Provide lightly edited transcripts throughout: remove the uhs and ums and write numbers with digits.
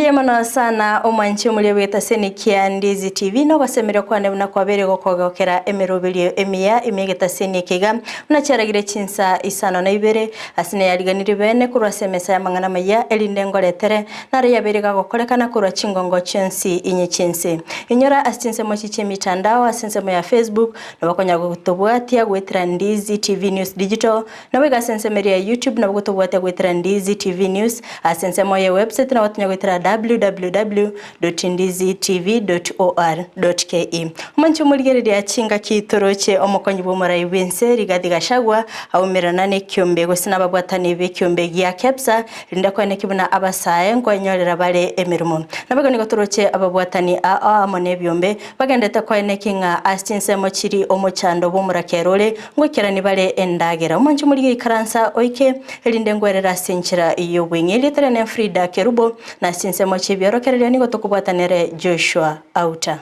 Mbia mana sana omwanchi omulio weta Kisii and Ndizi TV no basemere kwane buna kwabere gokogokera emerobelio emia imegeta seni kiga unacharagire Chinsa Isano na Ibere asine yaliganiri bene kurwa semesa ya mangana maya elinde ngoletere nare yabere gagokolekana kurwa chingongo chensi inye chensi inyora asinse mochiche mitandao asinse mo ya Facebook no bakonya gutobwatia gwetira Ndizi TV News Digital na wega sense meri ya YouTube na gutobwatia gwetira Ndizi TV News asinse mo ya website na watunya gwetira www.ndizitv.or.ke Umanchi muligereri achinga kitoroche omukonyi bw'umurai bwense Rigathi Gachagua awumirana ne kyombe gusina babwatani be kyombe gya Kepsa linda kwane kibuna abasaye ngo nyorera bare emirimo nabaga nigotoroche ababwatani amone byombe bagendeta kwane kinga astinse mochiri omuchando bw'umurakerole ngo kirani bare endagera umanchi muligeri karansa oike linde ngwerera sinchira iyo bwenye litre ne Fridah Kerubo na sinse mochi byorokerera nigo tukubwatanere Joshua Auta.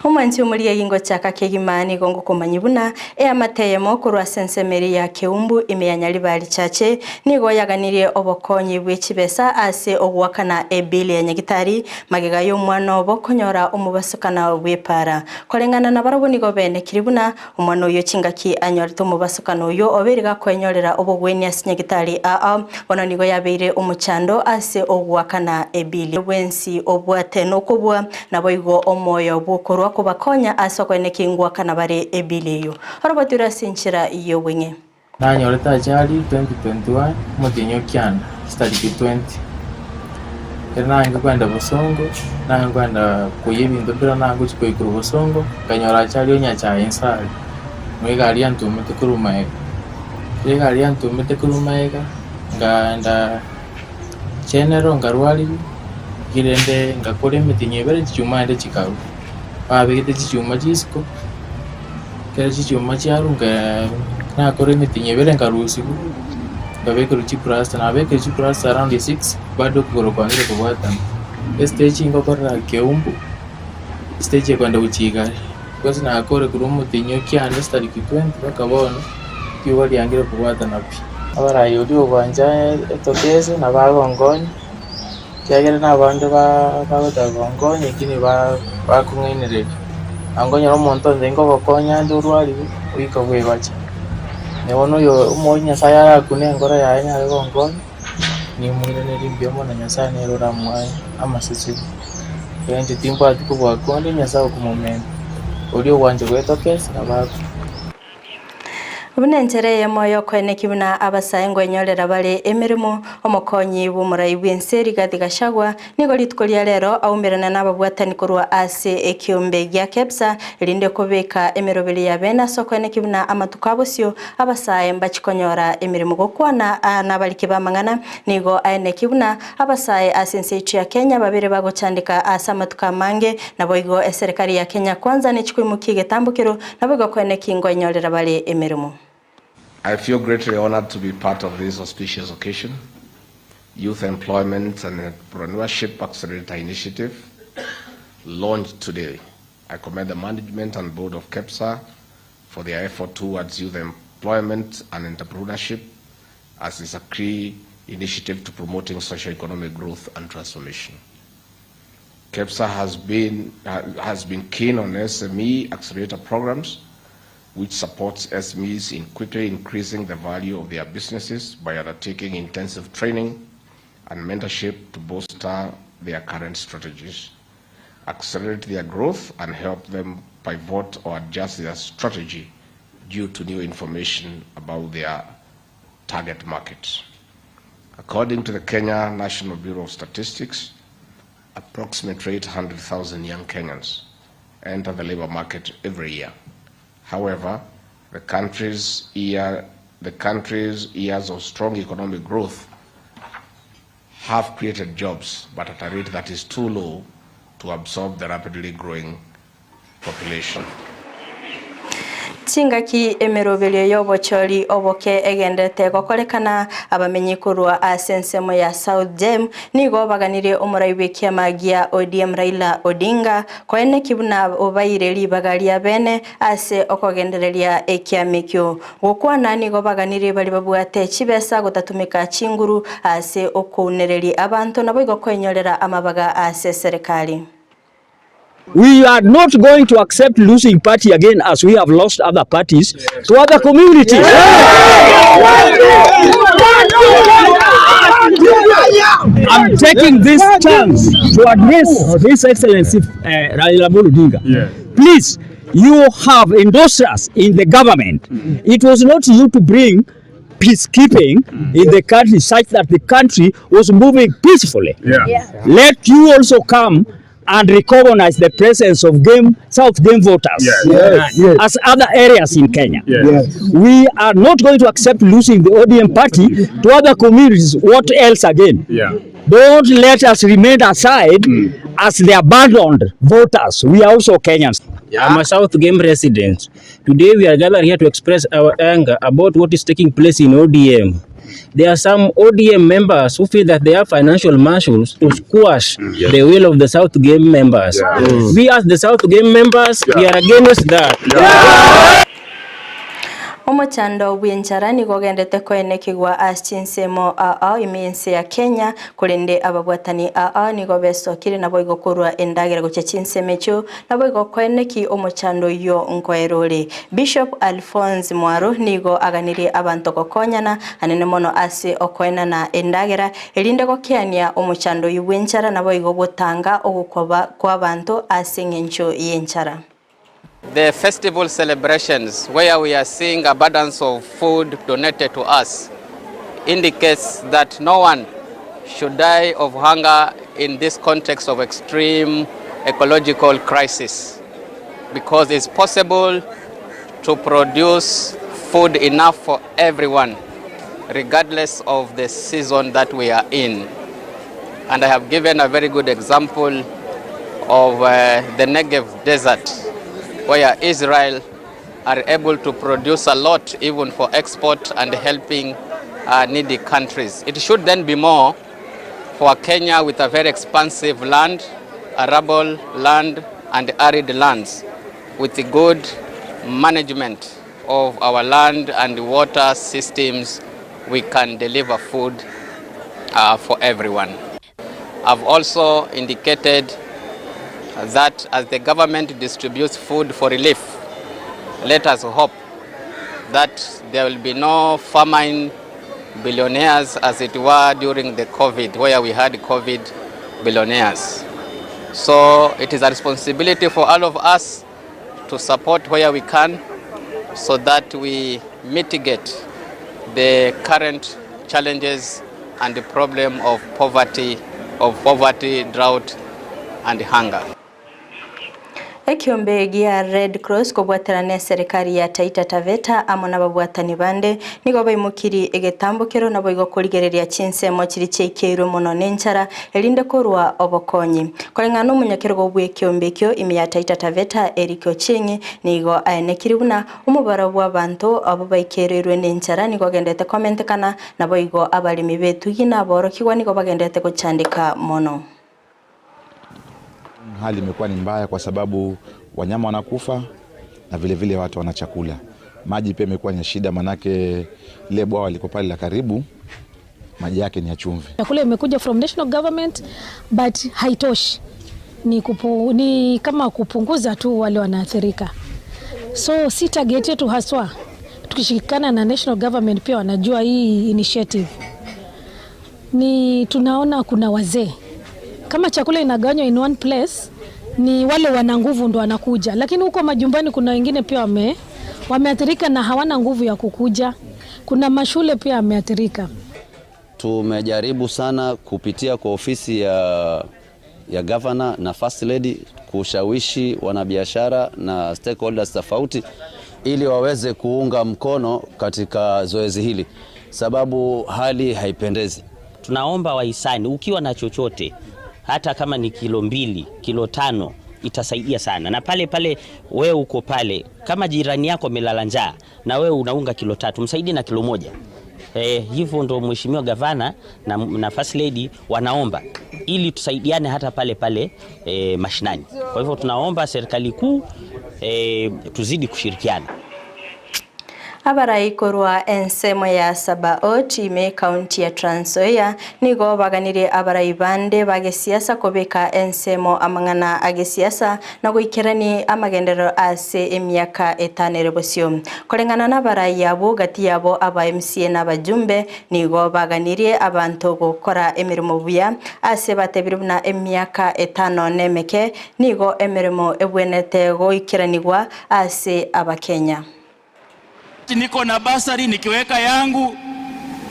Umanchi umuliya yingo chaka kegimani gongo kumanyibuna amateyemo kurwa sensemeri ya Keumbu imeyanyali bali chache nigo yaganiriye obokonyi bw'ekibesa ase ogwakana ebili ya nyagitari magega y'omwana obokonyora omubasukana bw'epara kolengana na barabo nigo bene kiribuna omwana oyo chingaki anyorita omubasukana oyo oberiga kwenyorera obogweni asinyagitari bono nigo yabeire omuchando ase ogwakana ebili bwensi obwate nokubwa naboigo omoyo bwokorwa kubakonya asoko nekingwa kana bare ebileyo orobatura sinchira iyo wenye nanyoreta jali 2021 mutinyo kyana stariki 20 nange kwenda busongo nange kwenda kuyibindu bira nange chikoikuru busongo kanyora chali onya cha insali mwigali antumete kurumaye yegali antumete kurumaye nganda general ngarwali girende ngakore mitinyo Ibere chuma ende chikaru abegete chichuma chisiko kera chichuma chiarunga na kore mitinyo Ibere ngarusi ngabekero chiprasta na abekero chiprasta around 6 bado kugoro kwangire kubwata stage ingokora Keumbu stage kwenda uchiga kwasi na akore kuri mutinyo kyane stariki 20 bakabona kiwali yangire kubwata napi abara yodi obanja etokeze na bagongonyi kyagera n'abandi bagotagongonye kini bakumwenerera angonyera omuntu ndengo bakonya ndurwali wikabwe bacha nebono yo umonya sayara kunengora yanya gongonye ni mwirene limbyo mona nyasa nerora mwa amasisi yanje timpo atikubwa konde nyasa kumomena uri wanje gwetokese nabako Ubunenjere moyo kwene kibuna abasaye ngo nyorera bare emirimo omukonyi bw'umurai bwense Rigathi Gachagua nigo litkolia lero awumirana n'ababwatani kurwa ase ekyombe gya Kepsa linde kubeka emirobeli ya bena soko ne kibuna amatukabosyo abasaye mbachikonyora emirimo gokwana n'abaliki bamangana nigo ane kibuna abasaye asense ya Kenya babere bagocandika asa matukamange naboigo serikali ya Kenya kwanza ne chikwimukige tambukiro naboigo kwene kingo nyorera bare emirimo. I feel greatly honored to be part of this auspicious occasion, Youth Employment and Entrepreneurship Accelerator Initiative, launched today. I commend the management and board of KEPSA for their effort towards youth employment and entrepreneurship, as is a key initiative to promoting socio-economic growth and transformation. KEPSA has been keen on SME accelerator programs, which supports SMEs in quickly increasing the value of their businesses by undertaking intensive training and mentorship to bolster their current strategies, accelerate their growth, and help them pivot or adjust their strategy due to new information about their target markets. According to the Kenya National Bureau of Statistics, approximately 800,000 young Kenyans enter the labor market every year. However, the country's years of strong economic growth have created jobs, but at a rate that is too low to absorb the rapidly growing population. Singaki emerobelio yobochori oboke egendete gokorekana abamenyi kurwa asensemo ya South Gem nigo baganire omuraibe kiamagia ODM Raila Odinga kwene kibuna obaireri bagaria bene ase okogendereria ekiamekyo gokwana nigo baganire bali babwate chibesa gotatumika chinguru ase okunereri abantu nabo igokwenyorera amabaga ase serikali. We are not going to accept losing party again as we have lost other parties to other communities. I'm taking this chance to address His Excellency Raila Odinga. Please, you have endorsed us in the government. It was not you to bring peacekeeping in the country such that the country was moving peacefully. Let you also come and recognize the presence of South Game voters as other areas in Kenya. We are not going to accept losing the ODM party to other communities. What else again? Don't let us remain aside as the abandoned voters. We are also Kenyans. I'm a South Game resident. Today we are gathered here to express our anger about what is taking place in ODM. There are some ODM members who feel that they have financial muscles to squash the will of the South Game members. We as the South Game members, we are against that. Omochando bw'enchara nigo gendete koenekigwa as Chinsemo imense ya Kenya kulinde ababwatani nigo besokire nabo igokorwa endagera goche Chinsemecho nabo igokoeneki omochando yo nkoerole. Bishop Alphonse Mwaro nigo aganiri abantu gokonyana anene mono ase okoena na endagera elinde gokiania omochando y'ubwenchara nabo igobotanga ogukoba kwa bantu ase ngencho yenchara. The festival celebrations where we are seeing abundance of food donated to us indicates that no one should die of hunger in this context of extreme ecological crisis, because it's possible to produce food enough for everyone regardless of the season that we are in. And I have given a very good example of the Negev desert, where Israel are able to produce a lot even for export and helping needy countries. It should then be more for Kenya with a very expansive land, arable land and arid lands, with the good management of our land and water systems. We can deliver food for everyone. I've also indicated that as the government distributes food for relief, let us hope that there will be no famine billionaires as it were during the COVID, where we had COVID billionaires. So it is a responsibility for all of us to support where we can so that we mitigate the current challenges and the problem of poverty, drought and hunger. Ekiombe gia Red Cross kobwaterane serikali ya Taita Taveta amona babwatani bande nigo baimukiri egetambukero nabo igokorigereria Chinsemo kiri cheikeiro mono nenchara elinde korwa obokonyi kolengano munyakero bwe kiombe kyo imi ya Taita Taveta Eriko Chingi nigo aenekiribuna umubara bw'abantu abo baikereerwe nenchara nigo gendete comment kana nabo igo abalimi betu yina borokigwa nigo bagendete kuchandika mono. Hali imekuwa ni mbaya kwa sababu wanyama wanakufa na vile vile watu wana chakula. Maji pia imekuwa ni shida, manake ile bwawa liko pale la karibu maji yake ni ya chumvi. Chakula imekuja from national government but haitoshi. Ni kama kupunguza tu wale wanaathirika. So si target yetu haswa. Tukishikana na national government pia wanajua hii initiative. Ni tunaona kuna wazee. Kama chakula inaganywa in one place, ni wale wana nguvu ndo wanakuja. Lakini huko majumbani kuna wengine pia wameathirika na hawana nguvu ya kukuja. Kuna mashule pia yameathirika. Tumejaribu sana kupitia kwa ofisi ya governor na first lady kushawishi wanabiashara na stakeholders tofauti ili waweze kuunga mkono katika zoezi hili, sababu hali haipendezi. Tunaomba wahisani ukiwa na chochote, hata kama ni kilo 2, kilo 5, itasaidia sana. Na pale wewe uko pale, kama jirani yako amelala njaa na wewe unaunga kilo 3, msaidie na kilo 1. Hivyo ndo mheshimiwa gavana na first lady wanaomba ili tusaidiane hata pale mashinani. Kwa hivyo tunaomba serikali kuu tuzidi kushirikiana. Abarai korwa ensemo ya Sabaot ime county ya Trans Nzoia nigo baganire abarai bande bagesiasa kobeka ensemo amangana agesiasa na guikerani amagendero ase emyaka 5 bosio korengana na abarai yabo gati yabo aba MCA na bajumbe nigo baganire abantu gukora emirimo buya ase batebiruna emyaka 5 nemeke nigo emirimo ebwenete guikeranigwa ase abakenya. Niko na basari, nikiweka yangu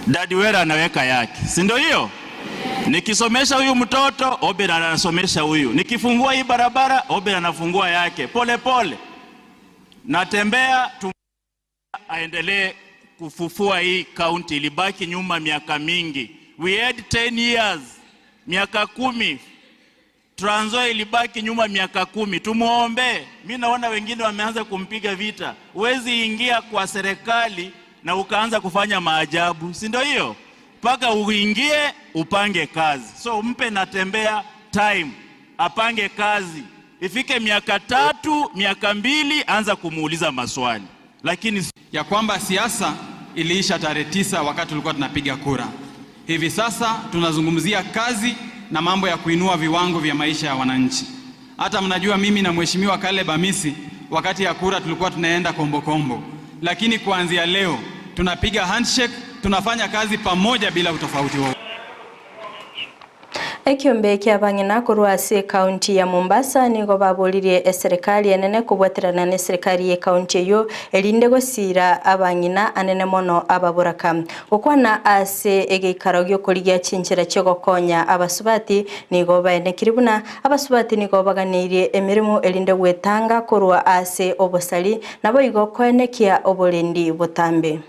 Daddy Wera anaweka yake, si ndio hiyo? Nikisomesha huyu mtoto Obera anasomesha huyu, nikifungua hii barabara Obera anafungua yake, pole pole natembea aendelee kufufua hii county. Ilibaki nyuma miaka mingi, we had 10 years, miaka 10. Trans Nzoia ilibaki nyuma miaka 10. Tumuombe. Mimi naona wengine wameanza kumpiga vita. Huwezi ingia kwa serikali na ukaanza kufanya maajabu, si ndio hiyo? Paka uingie upange kazi. So mpe natembea time, apange kazi. Ifike miaka 3, miaka 2 anza kumuuliza maswali. Lakini ya kwamba siasa iliisha tarehe 9 wakati tulikuwa tunapiga kura. Hivi sasa tunazungumzia kazi na mambo ya kuinua viwango vya maisha ya wananchi. Hata mnajua mimi na mheshimiwa Caleb Hamisi wakati ya kura tulikuwa tunaenda kombo. Lakini kuanzia leo tunapiga handshake, tunafanya kazi pamoja bila utofauti wowote. Ekiombe kyabangina kurwase county ya Mombasa nigo babuliriye serikali enene kubwatirana ne serikali ye county yo elinde gosira abangina anene mono ababuraka okwana ase egikaro gyo kuliga Chinsa cyo gokonya abasubati nigo baene kiribuna abasubati nigo baganiriye emirimo elinde gwetanga kurwa ase obosali nabo igokonekia obolendi butambe.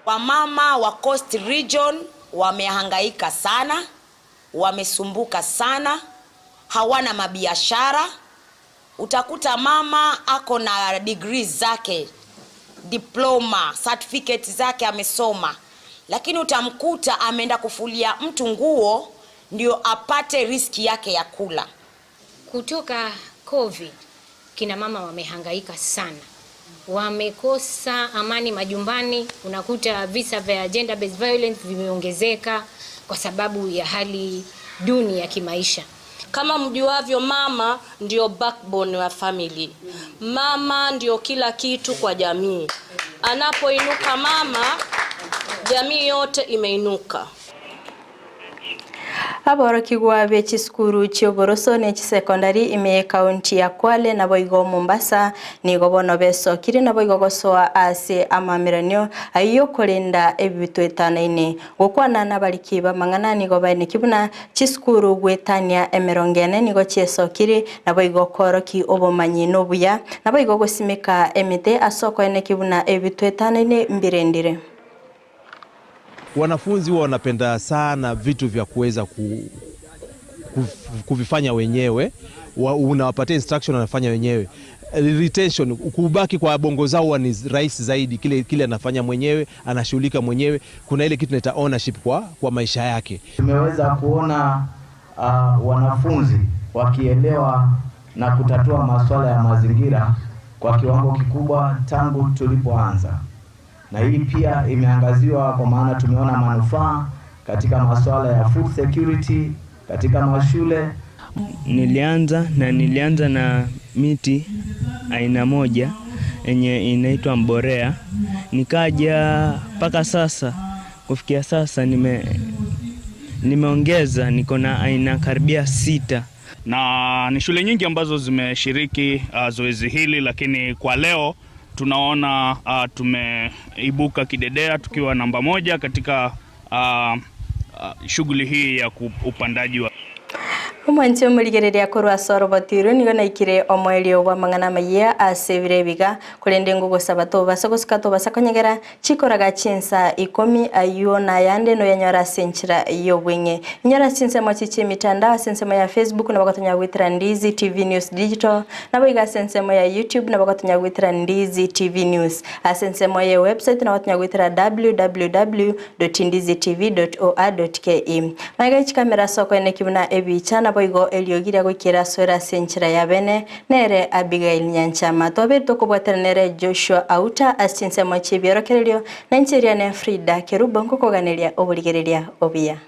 Wamama wa Coast Region wamehangaika sana, wamesumbuka sana, hawana mabiashara. Utakuta mama ako na degrees zake, diploma, certificate zake amesoma, lakini utamkuta ameenda kufulia mtu nguo ndio apate riski yake ya kula. Kutoka COVID kina mama wamehangaika sana, wamekosa amani majumbani. Unakuta visa vya gender based violence vimeongezeka kwa sababu ya hali duni ya kimaisha. Kama mjuavyo, mama ndio backbone wa family. Mama ndio kila kitu kwa jamii. Anapoinuka mama, jamii yote imeinuka. Aboro kigwa bechi skuru chioboroso ne secondary ime county ya Kwale na boigo Mombasa ni gobono beso kiri na boigo gosoa ase amamiranyo ayo kolenda ebibitu 5 gokwana na balikiba mangana ni gobaine kibuna chiskuru gwetania emerongene ni go chieso kiri na boigo koroki obomanyi nobuya na boigo gosimeka emite asoko ene kibuna ebibitu 5 mbirendire. Wanafunzi wanapenda sana vitu vya kuweza kuvifanya wenyewe, unawapatia instruction wanafanya wenyewe. Retention, kubaki kwa bongo zao ni rahisi zaidi, kile anafanya mwenyewe, anashughulika mwenyewe. Kuna ile kitu inaita ownership kwa maisha yake. Tumeweza kuona wanafunzi wakielewa na kutatua masuala ya mazingira kwa kiwango kikubwa tangu tulipoanza. Na hii pia imeangaziwa kwa maana tumeona manufaa katika masuala ya food security katika mashule. Nilianza na miti aina moja yenye inaitwa mborea, nikaja mpaka sasa kufikia sasa nimeongeza, niko na aina karibia 6. Na ni shule nyingi ambazo zimeshiriki zoezi hili, lakini kwa leo tunaona tumeibuka kidedea tukiwa namba 1 katika shughuli hii ya upandaji wa Umwanzi omurigereria korwa soro batiru nigo naikire omweli obwa mangana Amayia asebire biga kurende ngugo sabato basagosika to basakonyegera chikoraga Chinsa 10 ayo na yande no yanyora senchira yobwenye nyora Chinsa mochichi mitandao sensemo ya Facebook na bakatonya gwitira Ndizi TV News Digital na boiga sensemo ya YouTube na bakatonya gwitira Ndizi TV News asensemo ya website na bakatonya gwitira www.ndizitv.or.ke maiga chikamera soko ene kibuna ebicha na boigo eliogira gwikira swera senchira ya bene nere Abigail Nyanchama tobirto kubwatanere Joshua Auta asinsemo chibiorokerelio na nchiria ne Fridah Kerubo nkokoganeria oburigereria obia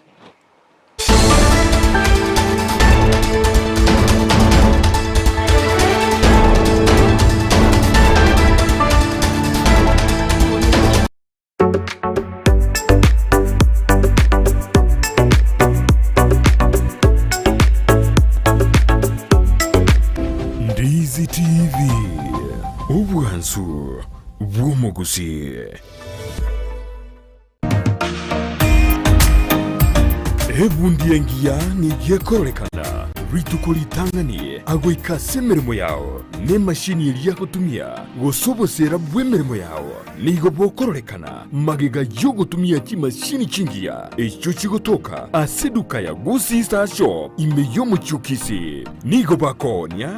Ndizi TV Ubwansu Gusii. Ebundi engia nigie kororekana ritukolitangani agoika semeremo yao ne mashini iria gutumia gusobosera bwemeremo yao nigo bokororekana magega yo gutumia chi mashini chingia echo chigotoka aseduka ya Gusii Star Shop imeyomo chukisi nigo bakonia